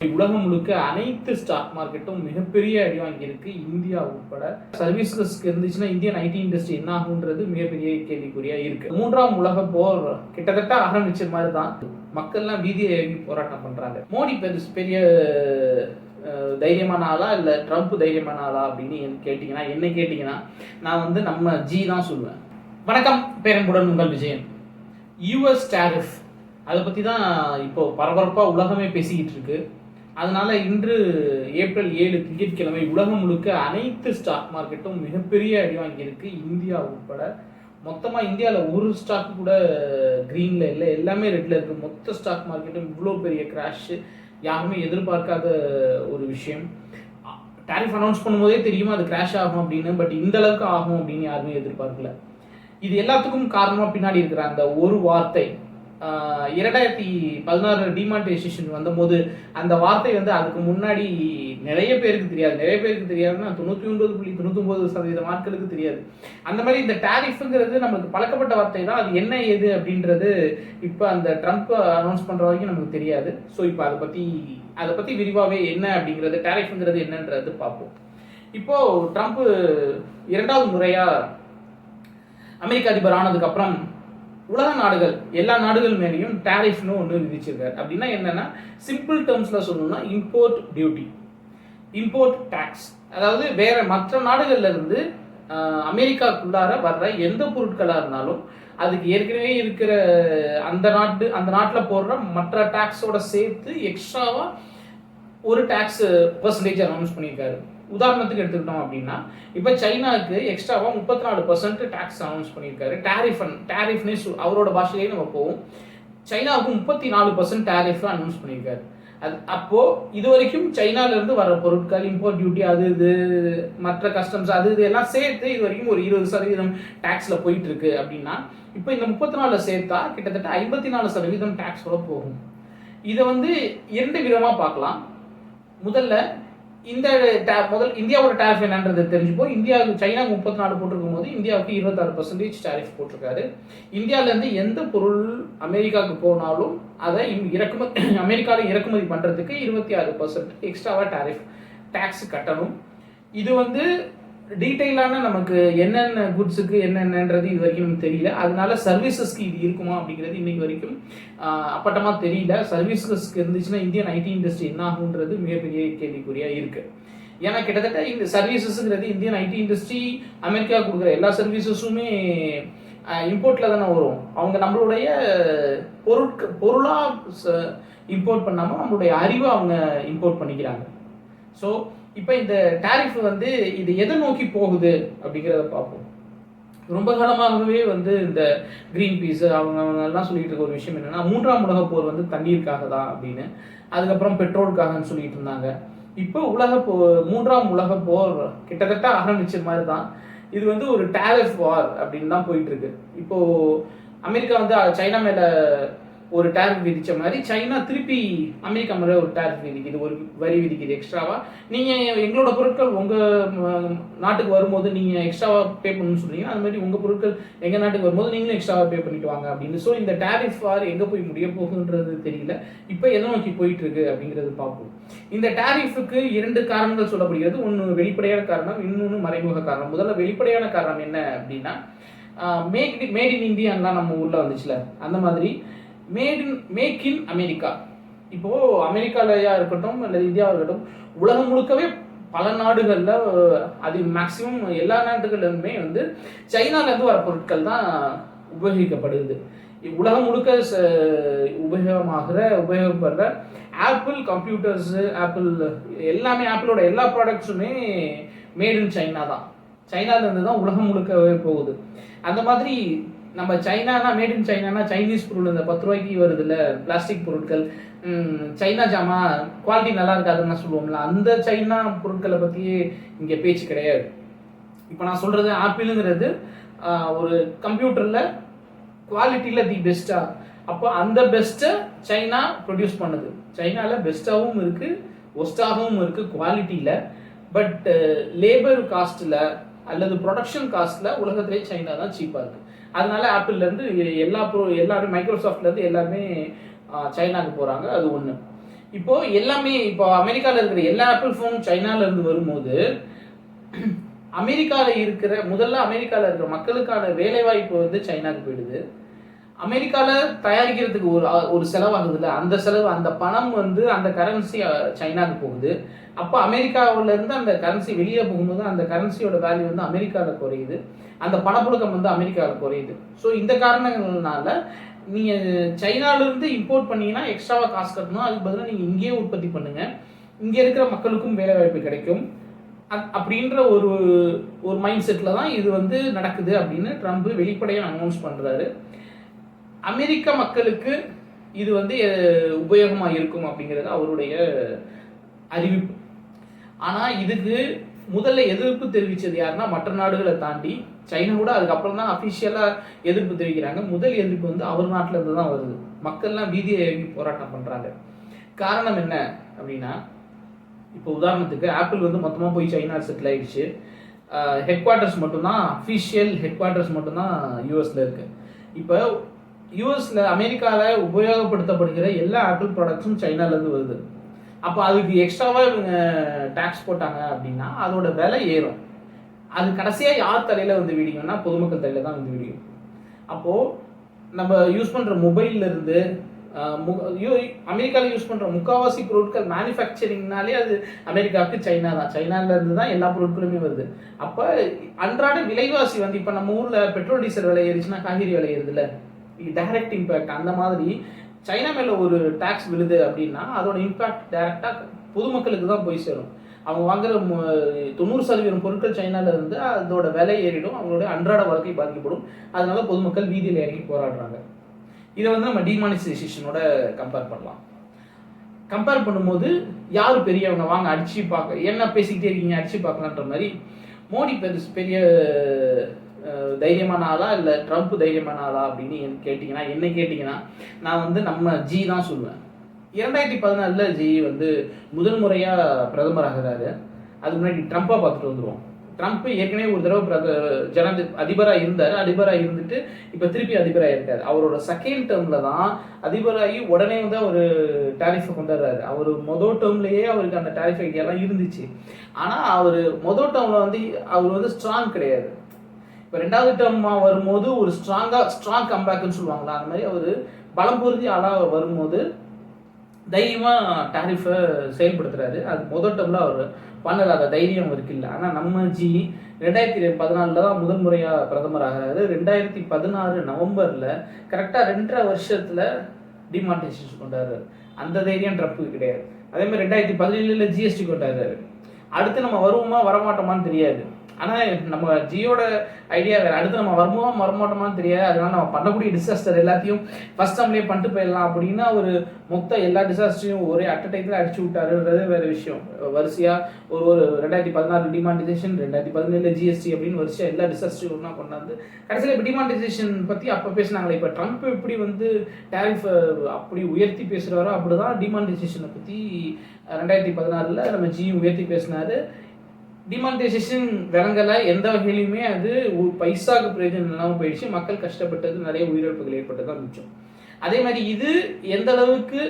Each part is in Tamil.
உலகம் முழுக்க அனைத்து ஸ்டாக் மார்க்கெட்டும் மிகப்பெரிய அடி வாங்கியிருக்கு, இந்தியா உட்பட. சர்வீசஸ்க்கு இருந்துச்சுன்னா இந்தியன் ஐடி இண்டஸ்ட்ரி என்ன ஆகுன்றது மிகப்பெரிய கேள்விக்குறியா இருக்கு. மூன்றாம் உலக போர் கிட்டத்தட்ட ஆரம்பிச்ச மாதிரி தான் மக்கள்லாம் வீதியை ஏறி போராட்டம் பண்றாங்க. மோடி பெரிய தைரியமான ஆளா இல்லை ட்ரம்ப் தைரியமான ஆளா அப்படின்னு என்ன கேட்டீங்கன்னா நான் நம்ம ஜி தான் சொல்லுவேன். வணக்கம், பேரன்புடன் உங்கள் விஜயன். யூஎஸ் டேரிஃப் அதை பற்றி தான் இப்போ பரபரப்பாக உலகமே பேசிக்கிட்டு இருக்கு. அதனால இன்று ஏப்ரல் 7 திங்கட்கிழமை உலகம் முழுக்க அனைத்து ஸ்டாக் மார்க்கெட்டும் மிகப்பெரிய அடி வாங்கியிருக்கு, இந்தியா உட்பட. மொத்தமாக இந்தியாவில் ஒரு ஸ்டாக் கூட க்ரீனில் இல்லை, எல்லாமே ரெட்டில் இருக்குது. மொத்த ஸ்டாக் மார்க்கெட்டும் இவ்வளோ பெரிய கிராஷ் யாருமே எதிர்பார்க்காத ஒரு விஷயம். டாரிஃப் அனௌன்ஸ் பண்ணும்போதே தெரியுமா அது கிராஷ் ஆகும் அப்படின்னு, பட் இந்த அளவுக்கு ஆகும் அப்படின்னு யாருமே எதிர்பார்க்கல. இது எல்லாத்துக்கும் காரணமாக பின்னாடி இருக்கிற அந்த ஒரு வார்த்தை 2016 டிமானிட்டைசேஷன் வந்தபோது அந்த வார்த்தை அதுக்கு முன்னாடி நிறைய பேருக்கு தெரியாதுன்னா 99.99% ஆட்களுக்கு தெரியாது. அந்த மாதிரி இந்த டாரிஃப்ங்கிறது நமக்கு பழக்கப்பட்ட வார்த்தை தான். அது என்ன ஏது அப்படின்றது இப்போ அந்த ட்ரம்ப் அனௌன்ஸ் பண்ணுற வரைக்கும் நமக்கு தெரியாது. ஸோ இப்போ அதை பற்றி விரிவாகவே என்ன அப்படிங்கிறது, டாரிஃப்ங்கிறது என்னன்றது பார்ப்போம். இப்போது ட்ரம்ப் 2வது முறையாக அமெரிக்க அதிபர் ஆனதுக்கப்புறம் உலக நாடுகள் எல்லா நாடுகள் மேலேயும் டாரிஃப்னு ஒன்று விதிச்சிருக்காரு. அப்படின்னா என்னன்னா, சிம்பிள் டேர்ம்ஸில் சொல்லணும்னா இம்போர்ட் டியூட்டி, இம்போர்ட் டேக்ஸ். அதாவது வேற மற்ற நாடுகள்ல இருந்து அமெரிக்காக்குள்ளார வர்ற எந்த பொருட்களாக இருந்தாலும் அதுக்கு ஏற்கனவே இருக்கிற அந்த நாட்டில் போடுற மற்ற டேக்ஸோட சேர்த்து எக்ஸ்ட்ராவா ஒரு டேக்ஸ் பர்சன்டேஜ் அனௌன்ஸ் பண்ணியிருக்காரு. உதாரணத்துக்கு எடுத்துக்கிட்டோம் அப்படின்னா, இப்போ சைனாவுக்கு எக்ஸ்ட்ராவாக 34% டேக்ஸ் அனௌன்ஸ் பண்ணியிருக்காரு. டாரிஃப்னே அவரோட பாஷையிலேயே நம்ம போவோம். சைனாவுக்கு 34% டேரிஃப் அனௌன்ஸ் பண்ணியிருக்காரு. அப்போது இது வரைக்கும் சைனாலேருந்து வர பொருட்கள் இம்போர்ட் டியூட்டி அது இது மற்ற கஸ்டம்ஸ் அது இது எல்லாம் சேர்த்து இது வரைக்கும் ஒரு 20% டேக்ஸில் போயிட்டு இருக்கு. அப்படின்னா இப்போ இந்த 34 சேர்த்தா கிட்டத்தட்ட 54% டேக்ஸோட போகும். இதை 2 விதமாக பார்க்கலாம். முதல்ல இந்தியாவோட டாரிஃப் என்னன்றது தெரிஞ்சுப்போம். இந்தியாவுக்கு சைனாவுக்கு 34 போட்டிருக்கும் போது இந்தியாவுக்கு 26% டாரிஃப் போட்டிருக்காரு. இந்தியாவிலேருந்து எந்த பொருள் அமெரிக்காவுக்கு போனாலும் அதை அமெரிக்காவில் இறக்குமதி பண்ணுறதுக்கு 26% எக்ஸ்ட்ராவாக டேக்ஸ் கட்டணும். இது டீட்டெயிலான நமக்கு என்னென்ன குட்ஸுக்கு என்னென்னன்றது இது வரைக்கும் நமக்கு தெரியல. அதனால சர்வீசஸ்க்கு இது இருக்குமா அப்படிங்கிறது இன்னைக்கு வரைக்கும் அப்பட்டமாக தெரியல. சர்வீசஸ்க்கு இருந்துச்சுன்னா இந்தியன் ஐடி இண்டஸ்ட்ரி என்ன ஆகுன்றது மிகப்பெரிய கேள்விக்குறியாக இருக்குது. ஏன்னா கிட்டத்தட்ட இந்த சர்வீசஸ்ங்கிறது இந்தியன் ஐடி இண்டஸ்ட்ரி அமெரிக்கா கொடுக்குற எல்லா சர்வீசஸுமே இம்போர்ட்டில் தானே வரும். அவங்க நம்மளுடைய பொருளாக இம்போர்ட் பண்ணாமல் நம்மளுடைய அறிவை அவங்க இம்போர்ட் பண்ணிக்கிறாங்க. ஸோ இப்போ இந்த டாரிஃப் இது எதை நோக்கி போகுது அப்படிங்கிறத பார்ப்போம். ரொம்ப காலமாகவே இந்த கிரீன் பீஸ் அவங்க எல்லாம் சொல்லிட்டு இருக்க ஒரு விஷயம் என்னன்னா, 3ஆம் உலக போர் தண்ணீருக்காக தான் அப்படின்னு, அதுக்கப்புறம் பெட்ரோலுக்காகன்னு சொல்லிட்டு இருந்தாங்க. இப்போ 3ஆம் உலக போர் கிட்டத்தட்ட ஆரம்பிச்ச மாதிரி தான் இது ஒரு டாரிஃப் வார் அப்படின்னு தான் போயிட்டு இருக்கு. இப்போ அமெரிக்கா சைனா மேல ஒரு டாரிஃப் விதிச்ச மாதிரி சைனா திருப்பி அமெரிக்கா மேலே ஒரு டாரிஃப் விதிக்குது, ஒரு வரி விதிக்குது எக்ஸ்ட்ராவா. நீங்கள் எங்களோட பொருட்கள் உங்கள் நாட்டுக்கு வரும்போது நீங்கள் எக்ஸ்ட்ராவா பே பண்ணணும்னு சொல்றீங்க, அது மாதிரி உங்கள் பொருட்கள் எங்கள் நாட்டுக்கு வரும்போது நீங்களும் எக்ஸ்ட்ராவா பே பண்ணிட்டு வாங்க அப்படின்னு. ஸோ இந்த டாரிஃப் வார் எங்கே போய் முடிய போகுன்றது தெரியல. இப்போ எதை நோக்கி போயிட்டு இருக்கு அப்படிங்கிறது பார்ப்போம். இந்த டாரிஃபுக்கு 2 காரணங்கள் சொல்லப்படுகிறது. ஒன்று வெளிப்படையான காரணம், இன்னொன்று மறைமுக காரணம். முதல்ல வெளிப்படையான காரணம் என்ன அப்படின்னா, மேட் இன் இந்தியான்லாம் நம்ம ஊரில் வந்துச்சுல, அந்த மாதிரி மேக் இன் அமெரிக்கா. இப்போ அமெரிக்காலயா இருக்கட்டும் அல்லது இந்தியாவாக இருக்கட்டும், உலகம் முழுக்கவே பல நாடுகளில் அது மேக்சிமம் எல்லா நாடுகளிலுமே சைனாலேருந்து வர பொருட்கள் தான் உபயோகிக்கப்படுது. உலகம் முழுக்க உபயோகப்படுற ஆப்பிள் கம்ப்யூட்டர்ஸு, எல்லாமே ஆப்பிளோட எல்லா ப்ராடக்ட்ஸுமே மேட் இன் சைனா தான். சைனாலேருந்து தான் உலகம் முழுக்கவே போகுது. அந்த மாதிரி நம்ம சைனானா மேட் இன் சைனானா சைனீஸ் பொருள் இந்த 10 ரூபாய்க்கு வருது இல்லை பிளாஸ்டிக் பொருட்கள், சைனா ஜாமா குவாலிட்டி நல்லா இருக்காதுன்னு சொல்லுவோம்ல, அந்த சைனா பொருட்களை பற்றியே இங்கே பேச்சு கிடையாது. இப்போ நான் சொல்கிறது ஆப்பிளுங்கிறது ஒரு கம்ப்யூட்டரில் குவாலிட்டியில் தி பெஸ்ட்டாக, அப்போ அந்த பெஸ்ட்டை சைனா ப்ரொடியூஸ் பண்ணுது. சைனாவில் பெஸ்ட்டாகவும் இருக்குது ஒஸ்ட்டாகவும் இருக்குது குவாலிட்டியில். பட் லேபர் காஸ்ட்டில் அல்லது ப்ரொடக்ஷன் காஸ்ட்டில் உலகத்திலே சைனா தான் சீப்பாக இருக்குது. அதனால ஆப்பிள்லேருந்து எல்லாருமே மைக்ரோசாஃப்ட்லேருந்து எல்லாருமே சைனாவுக்கு போகிறாங்க. அது ஒன்று. இப்போ எல்லாமே இப்போ அமெரிக்காவில் இருக்கிற எல்லா ஆப்பிள் ஃபோனும் சைனால இருந்து வரும்போது அமெரிக்காவில் இருக்கிற அமெரிக்காவில் இருக்கிற மக்களுக்கான வேலை வாய்ப்பு வந்து சைனாக்கு போயிடுது. அமெரிக்காவில் தயாரிக்கிறதுக்கு ஒரு செலவாகுதுல்ல, அந்த செலவு, அந்த பணம் வந்து அந்த கரன்சி சைனாக்கு போகுது. அப்போ அமெரிக்காவிலேருந்து அந்த கரன்சி வெளியே போகும்போது அந்த கரன்சியோட வேல்யூ வந்து அமெரிக்காவில் குறையுது, அந்த பணப்புழக்கம் வந்து அமெரிக்காவில் குறையுது. ஸோ இந்த காரணங்கள்னால நீங்கள் சைனாவிலேருந்து இம்போர்ட் பண்ணீங்கன்னா எக்ஸ்ட்ராவாக காசு கட்டணும், அதுக்கு பதிலாக நீங்கள் இங்கேயே உற்பத்தி பண்ணுங்கள், இங்கே இருக்கிற மக்களுக்கும் வேலை வாய்ப்பு கிடைக்கும் அப்படின்ற ஒரு மைண்ட் செட்டில் தான் இது வந்து நடக்குது அப்படின்னு ட்ரம்ப் வெளிப்படையாக அனௌன்ஸ் பண்ணுறாரு. அமெரிக்க மக்களுக்கு இது வந்து உபயோகமாக இருக்கும் அப்படிங்கிறது அவருடைய அறிவிப்பு. ஆனால் இதுக்கு முதல்ல எதிர்ப்பு தெரிவித்தது யாருன்னா மற்ற நாடுகளை தாண்டி சைனா கூட அதுக்கப்புறம் தான் அஃபிஷியலாக எதிர்ப்பு தெரிவிக்கிறாங்க. முதல் எதிர்ப்பு வந்து அவர் நாட்டில் இருந்து தான் வருது. மக்கள்லாம் வீதியை இறங்கி போராட்டம் பண்ணுறாங்க. காரணம் என்ன அப்படின்னா, இப்போ உதாரணத்துக்கு ஆப்பிள் வந்து மொத்தமாக போய் சைனா செட்டில் ஆகிடுச்சு. ஹெட் குவார்ட்டர்ஸ் மட்டும்தான், அஃபிஷியல் ஹெட் குவார்ட்டர்ஸ் மட்டும்தான் யூஎஸில் இருக்குது. இப்போ யூஎஸில் அமெரிக்காவில் உபயோகப்படுத்தப்படுகிற எல்லா ஆப்பிள் ப்ராடக்ட்ஸும் சைனாலேருந்து வருது. அப்போ அதுக்கு எக்ஸ்ட்ராவாக இவங்க டேக்ஸ் போட்டாங்க அப்படின்னா அதோட விலை ஏறும். அது கடைசியாக யார் தலையில் வந்து விடியும்னா பொதுமக்கள் தலையில் தான் வந்து விடியும். அப்போது நம்ம யூஸ் பண்ணுற மொபைல்லேருந்து அமெரிக்காவில் யூஸ் பண்ணுற முக்கால்வாசி பொருட்கள் மேனுஃபேக்சரிங்னாலே அது அமெரிக்காவுக்கு சைனா தான். சைனாலேருந்து தான் எல்லா பொருட்களுமே வருது. அப்போ அன்றாட விலைவாசி வந்து இப்போ நம்ம ஊரில் பெட்ரோல் டீசல் விலை ஏறிச்சுன்னா காய்கறி விலை ஏறுதுல்ல, டைரக்ட் இம்பேக்ட். அந்த மாதிரி சைனா மேலே ஒரு டேக்ஸ் விழுது அப்படின்னா அதோட இம்பேக்ட் டைரெக்டாக பொதுமக்களுக்கு தான் போய் சேரும். அவங்க வாங்குற 90% பொருட்கள் சைனால இருந்து அதோட விலை ஏறிடும், அவங்களுடைய அன்றாட வாழ்க்கை பாதிக்கப்படும். அதனால பொதுமக்கள் வீதியில் இறங்கி போராடுறாங்க. இதை வந்து நம்ம டிமானிசைசேஷனோட கம்பேர் பண்ணலாம். கம்பேர் பண்ணும்போது யார் பெரியவங்க, வாங்க அடிச்சு பார்க்க, என்ன பேசிக்கிட்டே இருக்கீங்க அடிச்சு பார்க்கலான்ற மாதிரி மோடி பெரிய தைரியமான ஆளா இல்லை ட்ரம்ப் தைரியமான ஆளா அப்படின்னு என்ன கேட்டிங்கன்னா நான் வந்து நம்ம ஜி தான் சொல்லுவேன். 2014 ஜி வந்து முதல் முறையாக பிரதமர் ஆகிறாரு. அதுக்கு முன்னாடி ட்ரம்ப்பாக பார்த்துட்டு வந்துடுவோம். ட்ரம்ப் ஏற்கனவே ஒரு தடவை அதிபராக இருந்துட்டு இப்போ திருப்பி அதிபராக இருக்காரு. அவரோட செகண்ட் டேர்மில் தான் அதிபராகி உடனே வந்து அவர் டேரிஃபை கொண்டாடுறாரு. அவர் மொதல் டேர்ம்லேயே அவருக்கு அந்த டேரிஃப் ஐடியாலாம் இருந்துச்சு. ஆனால் அவர் மொதல் டேர்மில் வந்து அவர் வந்து ஸ்ட்ராங் கிடையாது. இப்போ ரெண்டாவது டேர்மாக வரும்போது ஒரு ஸ்ட்ராங் கம்பேக்குன்னு சொல்லுவாங்களா, அந்த மாதிரி அவர் பலம் பொருந்தி ஆளாக வரும்போது தைரியமாக டேரிஃபை செயல்படுத்துறாரு. அது முதல் டேர்மில் அவர் பண்ணல, அந்த தைரியம் அவருக்கு இல்லை. ஆனால் நம்ம ஜி 2014 தான் முதல் முறையாக பிரதமர் ஆகிறாரு. 2016 நவம்பரில் கரெக்டாக 2.5 வருஷத்தில் டிமானிட்டைசேஷன் கொண்டாடுறாரு. அந்த தைரியம் ட்ரம்ப்புக்கு கிடையாது. அதே மாதிரி 2017 ஜிஎஸ்டி கொண்டாடுறாரு. அடுத்து நம்ம வருவோமா வரமாட்டோமான்னு தெரியாது. ஆனால் நம்ம ஜியோட ஐடியா வேறு. அடுத்து நம்ம வருவோமா வரமாட்டோமான்னு தெரியாது. அதனால நம்ம பண்ணக்கூடிய டிசாஸ்டர் எல்லாத்தையும் ஃபர்ஸ்ட் டைம்லேயே பண்ணிட்டு போயிடலாம் அப்படின்னா ஒரு மொத்த எல்லா டிசாஸ்டரையும் ஒரே டைத்தில் அடிச்சு விட்டாருன்றது வேறு விஷயம். வரிசையாக ஒரு 2016 டிமானிட்டைசேஷன், 2017 ஜிஎஸ்டி அப்படின்னு வரிசையாக எல்லா டிசாஸ்டரையும் ஒன்றா கொண்டாந்து கடைசியில் இப்போ டிமானிட்டைசேஷன் பற்றி அப்போ பேசினாங்களே. இப்போ ட்ரம்ப் எப்படி வந்து டேரிஃபை அப்படி உயர்த்தி பேசுகிறாரோ அப்படி தான் டிமானிட்டைசேஷனை பற்றி 2016 நம்ம ஜியும் உயர்த்தி பேசினார். டிமானிட்டைசேஷன் விளங்கலை, எந்த வகையிலுமே அது பைசாக்கு பிரயோஜனம் இல்லாமல் போயிடுச்சு. மக்கள் கஷ்டப்பட்டது, நிறைய உயிரிழப்புகள் ஏற்பட்டதான் மிச்சம். அதே மாதிரி இது எந்த அளவுக்கு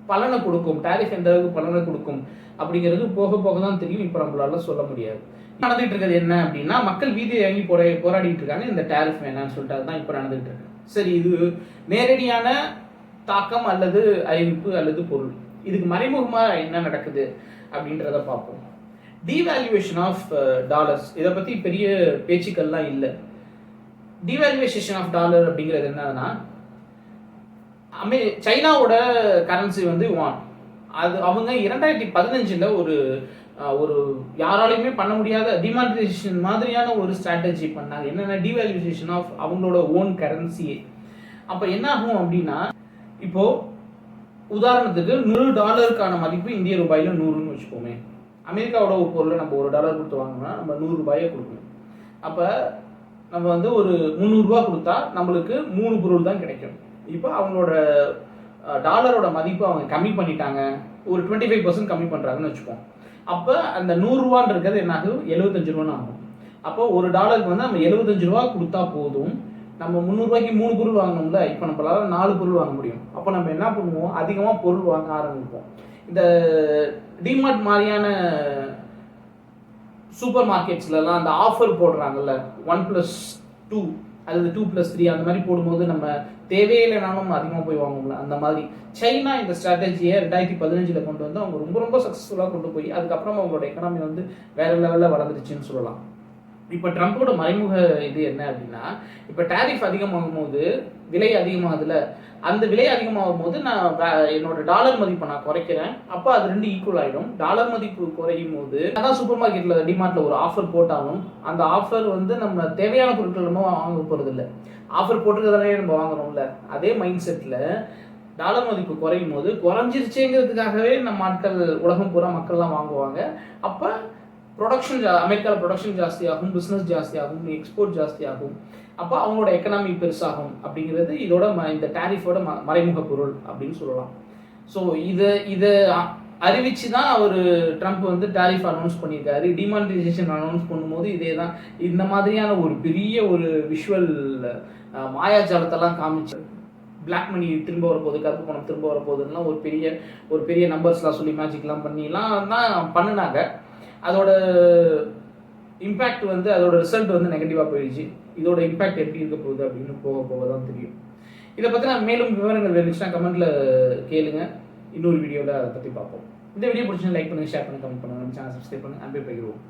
பலனை கொடுக்கும், டேரிஃப் எந்த அளவுக்கு பலனை கொடுக்கும் அப்படிங்கிறது போக போக தான் தெரியும். இப்போ நம்மளால சொல்ல முடியாது. நடந்துகிட்டு இருக்கிறது என்ன அப்படின்னா, மக்கள் வீதியை இறங்கி போராடிட்டு இருக்காங்க இந்த டேரிஃப் வேணான்னு சொல்லிட்டு. அதுதான் இப்போ நடந்துகிட்டு இருக்கு. சரி, இது நேரடியான தாக்கம் அல்லது அறிவிப்பு அல்லது பொருள். இதுக்கு மறைமுகமாக என்ன நடக்குது அப்படின்றத பார்ப்போம். டிவேல்யூவேஷன் ஆஃப் டாலர்ஸ், இதை பற்றி பெரிய பேச்சுக்கள்லாம் இல்லை. டிவேல்யூவேஷன் ஆஃப் டாலர் அப்படிங்கிறது என்னன்னா, சைனாவோட கரன்சி வந்து வான். அது அவங்க 2015 ஒரு யாராலையுமே பண்ண முடியாத டிமானிட்டைசேஷன் மாதிரியான ஒரு ஸ்ட்ராட்டஜி பண்ணாங்க. என்னென்ன டிவேல்யூவேஷன் ஆஃப் அவங்களோட ஓன் கரன்சியே. அப்போ என்ன ஆகும் அப்படின்னா, இப்போ உதாரணத்துக்கு $100 மதிப்பு இந்திய ரூபாயில் 100ன்னு வச்சுக்கோமே. அமெரிக்காவோட ஒரு பொருளை நம்ம $1 கொடுத்து வாங்கினா நம்ம 100 ரூபாயை கொடுக்கணும். அப்போ நம்ம வந்து ஒரு 300 ரூபா கொடுத்தா நம்மளுக்கு 3 பொருள் தான் கிடைக்கும். இப்போ அவங்களோட டாலரோட மதிப்பு அவங்க கம்மி பண்ணிட்டாங்க, ஒரு 25% கம்மி பண்ணுறாங்கன்னு வச்சுப்போம். அப்போ அந்த 100 ரூபான்னு இருக்கிறது என்ன ஆகும், 75 ரூபான்னு ஆகும். அப்போ $1 வந்து நம்ம 75 ரூபா கொடுத்தா போதும், நம்ம 300 ரூபாய்க்கு 3 பொருள் வாங்கணும்ல, இப்போ நம்மளால 4 பொருள் வாங்க முடியும். அப்போ நம்ம என்ன பண்ணுவோம், அதிகமாக பொருள் வாங்க ஆரம்பிப்போம். இந்த டிமார்ட் மாதிரியான சூப்பர் மார்க்கெட்ஸ்லலாம் அந்த ஆஃபர் போடுறாங்கல்ல, 1+2 அல்லது 2+3 அந்த மாதிரி போடும்போது நம்ம தேவையில்லைனாலும் அதிகமாக போய் வாங்குவோம்ல, அந்த மாதிரி சைனா இந்த ஸ்ட்ராட்டஜியை 2015 கொண்டு வந்து அவங்க ரொம்ப ரொம்ப சக்ஸஸ்ஃபுல்லாக கொண்டு போய் அதுக்கப்புறம் அவங்களோட எக்கனாமி வந்து வேற லெவலில் வளர்ந்துருச்சுன்னு சொல்லலாம். இப்போ ட்ரம்ப்போட மறைமுக இது என்ன அப்படின்னா, இப்போ டேரிஃப் அதிகமாகும் போது விலை அதிகமாகுதுல, அந்த விலை அதிகமாகும் போது நான் என்னோட டாலர் மதிப்பை நான் குறைக்கிறேன். அப்போ அது 2 ஈக்குவல் ஆகிடும். டாலர் மதிப்பு குறையும் போது அதான் சூப்பர் மார்க்கெட்டில் டிமார்ட்டில் ஒரு ஆஃபர் போட்டாலும் அந்த ஆஃபர் வந்து நம்ம தேவையான பொருட்கள் நம்ம வாங்க போகிறது இல்லை. ஆஃபர் போட்டுக்கிறதாலே நம்ம வாங்குறோம்ல, அதே மைண்ட் செட்டில் டாலர் மதிப்பு குறையும் போது குறைஞ்சிருச்சேங்கிறதுக்காகவே நம்ம ஆட்கள் உலகம் பூரா மக்கள்லாம் வாங்குவாங்க. அப்போ ப்ரொடக்ஷன் அமெரிக்காவில் ப்ரொடக்ஷன் ஜாஸ்தியாகும், பிஸ்னஸ் ஜாஸ்தியாகும், எக்ஸ்போர்ட் ஜாஸ்தியாகும். அப்போ அவங்களோட எக்கனாமி பெருசாகும் அப்படிங்கிறது இதோட இந்த டேரிஃபோட மறைமுக பொருள் அப்படின்னு சொல்லலாம். ஸோ இதை அறிவிச்சு தான் அவர் ட்ரம்ப் வந்து டேரிஃப் அனௌன்ஸ் பண்ணியிருக்காரு. டிமானிட்டைசேஷன் அனௌன்ஸ் பண்ணும்போது இதே தான், இந்த மாதிரியான ஒரு பெரிய ஒரு விஷுவல் மாயாஜாலத்தெல்லாம் காமிச்சு பிளாக் மணி திரும்ப வரப்போகுது, கருப்பு பணம் திரும்ப வரப்போகுதுன்னா ஒரு பெரிய நம்பர்ஸ்லாம் சொல்லி மேஜிக்லாம் பண்ணிலாம் தான் பண்ணினாங்க. அதோட இம்பேக்ட் வந்து அதோட ரிசல்ட் வந்து நெகட்டிவாக போயிடுச்சு. இதோட இம்பேக்ட் எப்படி இருக்க போகுது அப்படின்னு போக தான் தெரியும். இதை பற்றின மேலும் விவரங்கள் வேணுச்சுன்னா கமெண்ட்டில் கேளுங்க. இன்னொரு வீடியோவில் அதை பற்றி பார்ப்போம். இந்த வீடியோ பிடிச்சா லைக் பண்ணுங்கள், ஷேர் பண்ணுங்கள், கமெண்ட் பண்ணுங்கள், நம்ம சேனல் சப்ஸ்கிரைப் பண்ணுங்கள். அன்பே பகிர்வோம்.